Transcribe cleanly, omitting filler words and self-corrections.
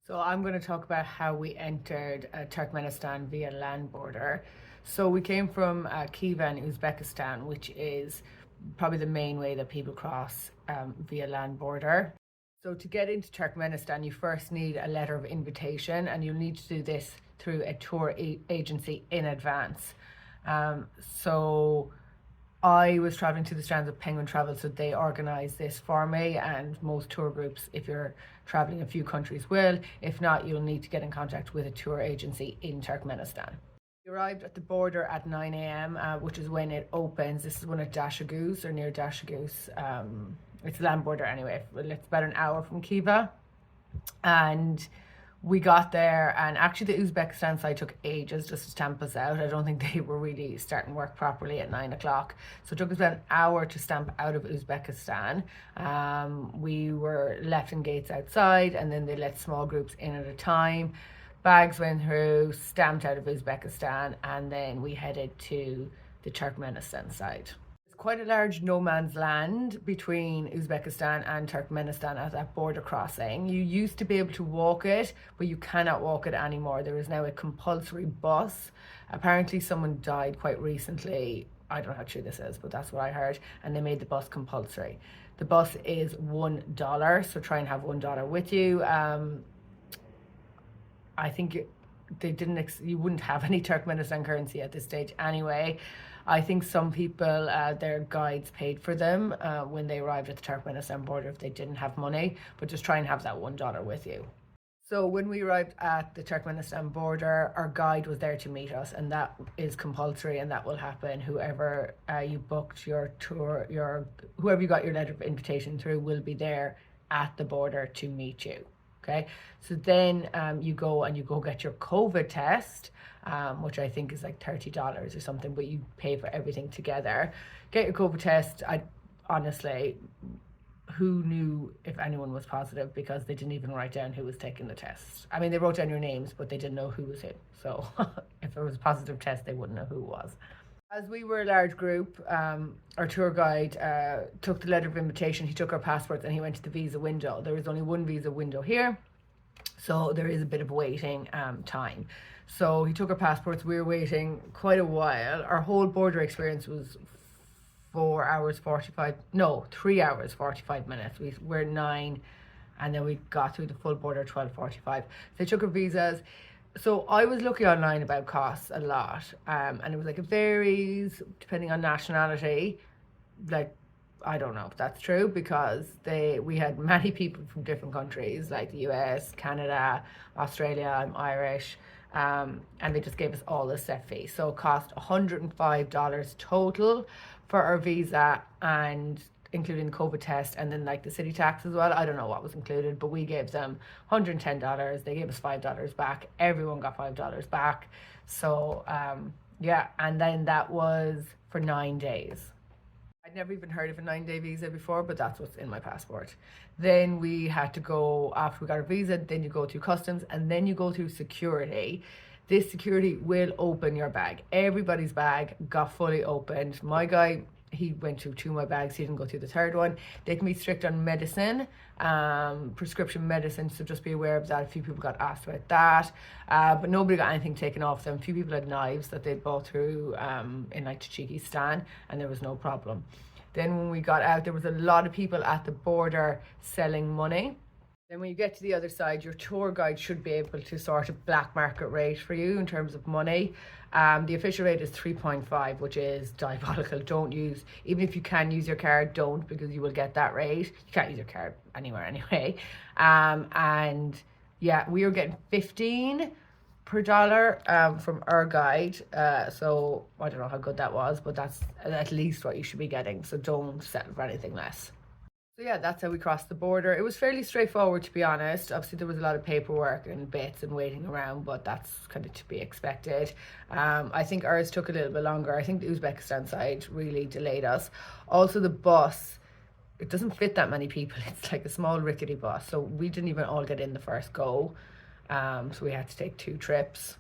So I'm going to talk about how we entered Turkmenistan via land border. So we came from Khiva in Uzbekistan, which is probably the main way that people cross via land border. So to get into Turkmenistan, you first need a letter of invitation, and you'll need to do this through a tour agency in advance. So I was traveling to the strands of Penguin Travel, so they organised this for me, and most tour groups, if you're traveling a few countries, will. If not, you'll need to get in contact with a tour agency in Turkmenistan. We arrived at the border at 9 a.m., which is when it opens. This is one at Dashagoos, or near Dashagoos. It's land border anyway. It's about an hour from Khiva. And we got there, and actually the Uzbekistan side took ages just to stamp us out. I don't think they were really starting work properly at 9 o'clock. So it took us about an hour to stamp out of Uzbekistan. We were left in gates outside, and then they let small groups in at a time. Bags went through, stamped out of Uzbekistan, and then we headed to the Turkmenistan side. Quite a large no man's land between Uzbekistan and Turkmenistan at that border crossing. You used to be able to walk it, but you cannot walk it anymore. There is now a compulsory bus. Apparently someone died quite recently. I don't know how true this is, but that's what I heard. And they made the bus compulsory. The bus is $1, so try and have $1 with you. I think you wouldn't have any Turkmenistan currency at this stage anyway. I think some people, their guides paid for them when they arrived at the Turkmenistan border if they didn't have money, but just try and have that $1 with you. So when we arrived at the Turkmenistan border, our guide was there to meet us, and that is compulsory, and that will happen. Whoever you booked your tour, whoever you got your letter of invitation through will be there at the border to meet you. Okay, so then you go get your COVID test, which I think is like $30 or something, but you pay for everything together. Get your COVID test. Honestly, who knew if anyone was positive, because they didn't even write down who was taking the test. I mean, they wrote down your names, but they didn't know who was who. So if it was a positive test, they wouldn't know who it was. As we were a large group, our tour guide took the letter of invitation, he took our passports, and he went to the visa window. There is only one visa window here, so there is a bit of waiting time. So he took our passports, we were waiting quite a while. Our whole border experience was 3 hours 45 minutes. We were 9, and then we got through the full border at 12:45. They took our visas. So I was looking online about costs a lot, and it was like it varies depending on nationality. Like, I don't know if that's true, because we had many people from different countries, like the US, Canada, Australia. I'm Irish, and they just gave us all a set fee. So it cost $105 total for our visa, and including the COVID test, and then like the city tax as well. I don't know what was included, but we gave them $110. They gave us $5 back. Everyone got $5 back. So yeah, and then that was for 9 days. I'd never even heard of a 9-day visa before, but that's what's in my passport. Then we had to go, after we got our visa, then you go through customs, and then you go through security. This security will open your bag. Everybody's bag got fully opened. My guy, he went through 2 of my bags. He didn't go through the third one. They can be strict on medicine, prescription medicine, so just be aware of that. A few people got asked about that, but nobody got anything taken off them. A few people had knives that they'd bought through in like Tajikistan, and there was no problem. Then when we got out, there was a lot of people at the border selling money. Then when you get to the other side, your tour guide should be able to sort of black market rate for you in terms of money. The official rate is 3.5, which is diabolical. Don't use, even if you can use your card, don't, because you will get that rate. You can't use your card anywhere anyway. And yeah, we were getting 15 per dollar from our guide. So I don't know how good that was, but that's at least what you should be getting. So don't settle for anything less. So yeah, that's how we crossed the border. It was fairly straightforward, to be honest. Obviously, there was a lot of paperwork and bits and waiting around, but that's kind of to be expected. I think ours took a little bit longer. I think the Uzbekistan side really delayed us. Also, the bus, it doesn't fit that many people. It's like a small rickety bus. So we didn't even all get in the first go. So we had to take 2 trips.